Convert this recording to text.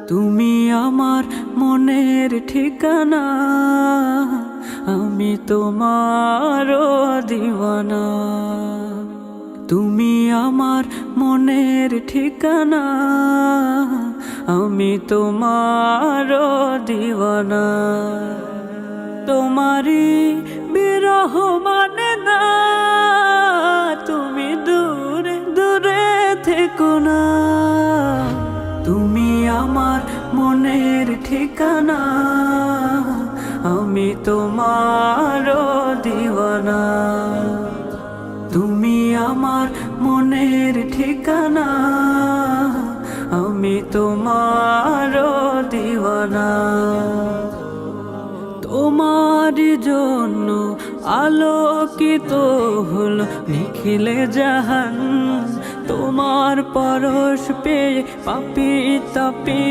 তুমি আমার মনের ঠিকানা, আমি তোমারও দিওয়ানা। তুমি আমার মনের ঠিকানা, আমি তোমারও দিওয়ানা। তোমারই বিরহ মানে না, তুমি দূরে দূরে থেকো না। তুমি আমার মনের ঠিকানা, আমি তোমারও দিওয়ানা। তুমি আমার মনের ঠিকানা, আমি তোমারও দিওয়ানা। তোমার জন্য আলোকিত হলো নিখিলে জাহান, তোমার পরশ পেয়ে পাপী তাপী